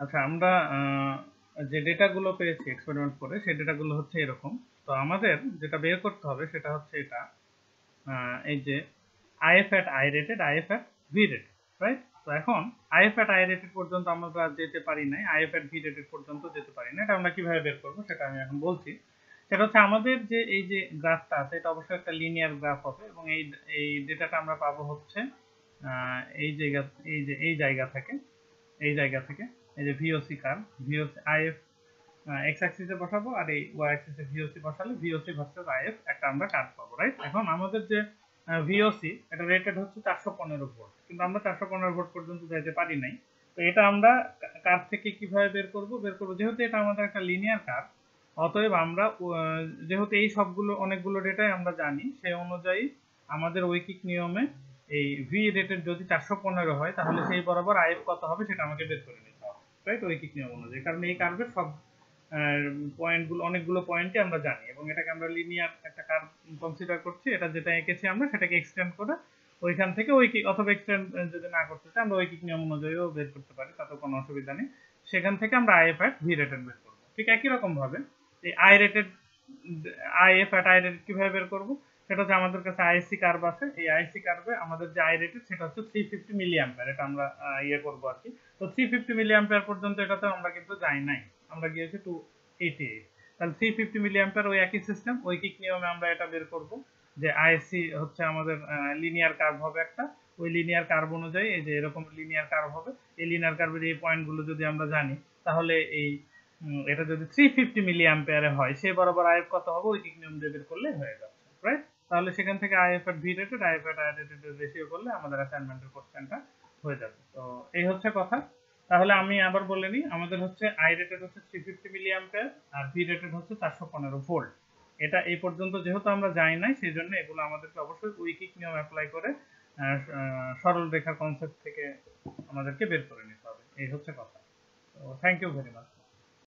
আচ্ছা, আমরা যে ডেটাগুলো পেয়েছি এক্সপেরিমেন্ট করে সেই ডেটাগুলো হচ্ছে এরকম। তো আমাদের যেটা বের করতে হবে সেটা হচ্ছে এটা, এই যে IF at I rated, IF at V rated, right? তো এখন IF at I rated পর্যন্ত আমরা যেতে পারি নাই, IF at V rated পর্যন্ত যেতে পারি না। এটা আমরা কিভাবে বের করব সেটা আমি এখন বলছি। সেটা হচ্ছে আমাদের যে এই যে গ্রাফটা আছে এটা অবশ্যই একটা লিনিয়ার গ্রাফ হবে এবং এই ডেটাটা আমরা পাবো হচ্ছে এই জায়গা, এই জায়গা থেকে এই যে VOC curve, VOC IF X অ্যাক্সিসে বসাবো আর এই ওয়াই অ্যাক্সিসে ভিওসি বসালে ভিওসি ভার্সেস আইএফ একটা আমরা কার্ভ পাবো, রাইট? এখন আমাদের যে ভিওসি এটা রেটেড হচ্ছে 415 ভোল্ট, কিন্তু আমরা 415 ভোল্ট পর্যন্ত যাইতে পারি নাই। তো এটা আমরা কার্ভ থেকে কিভাবে বের করব যেহেতু এটা আমাদের একটা লিনিয়ার কার্ভ, অতএব আমরা যেহেতু এই সবগুলো অনেকগুলো ডেটাই আমরা জানি, সেই অনুযায়ী আমাদের ঐকিক নিয়মে এই ভি রেটেড যদি 415 হয় তাহলে সেই বরাবর আইএফ কত হবে সেটা আমাকে বের করে নিতে হবে, রাইট? ঐকিক নিয়ম অনুযায়ী, কারণ এই কার্ভের সব পয়েন্টগুলো, অনেকগুলো পয়েন্টই আমরা জানি এবং এটাকে আমরা লিনিয়ার একটা কার্ভ কনসিডার করছি। এটা যেটা এঁকেছি আমরা সেটাকে এক্সটেন্ড করে ওইখান থেকে ঐকিক, অথবা এক্সটেন্ড যদি না করতে চাই আমরা ঐকিক নিয়ম অনুযায়ীও বের করতে পারি, তাতে কোনো অসুবিধা নেই। সেখান থেকে আমরা আইএফ অ্যাট ভি রেটেড বের করবো। ঠিক একই রকম ভাবে এই আইএফ অ্যাট আই রেটেড কিভাবে বের করবো সেটা হচ্ছে আমাদের কাছে আইএসসি কার্ভ আছে। এই আইএসসি কার্ভে আমাদের যে আই রেটেড সেটা হচ্ছে 350 মিলি অ্যাম্পিয়ার, এটা আমরা ইয়ে করবো আর কি। তো 350 মিলি অ্যাম্পিয়ার পর্যন্ত এটাতে আমরা কিন্তু যাই নাই, আমরা গিয়েছি 288। তাহলে 350 মিলি অ্যাম্পিয়ার ওই একই সিস্টেম, ঐকিক নিয়মে আমরা এটা বের করব যে আইএসসি হচ্ছে আমাদের লিনিয়ার কার্ভ হবে একটা, ওই লিনিয়ার কার্ভ অনুযায়ী এই যে এরকম লিনিয়ার কার্ভ হবে। এই লিনিয়ার কার্ভের এই পয়েন্টগুলো যদি আমরা জানি তাহলে এই এটা যদি 350 মিলি অ্যাম্পিয়ারে হয় সেই বরাবর আইএফ কত হবে ঐকিক নিয়ম দিয়ে বের করলে হয়ে যাচ্ছে, রাইট? তাহলে সেখান থেকে আইএফ এর ভি রেটেড, আইএফ এর আই রেটেড রেশিও করলে আমাদের অ্যাসাইনমেন্টের কোশ্চেনটা হয়ে যাবে। তো এই হচ্ছে কথা। তাহলে আমি আবার বলে নিই, আমাদের হচ্ছে আই রেটেড হচ্ছে 350 মিলি অ্যাম্পিয়ার আর ভি রেটেড হচ্ছে 415 ভোল্ট। এটা এই পর্যন্ত যেহেতু আমরা যাই নাই সেই জন্য এগুলো আমাদেরকে অবশ্যই ঐকিক নিয়ম অ্যাপ্লাই করে সরল রেখা কনসেপ্ট থেকে আমাদেরকে বের করে নিতে হবে। এই হচ্ছে কথা। তো থ্যাংক ইউ ভেরি মাচ।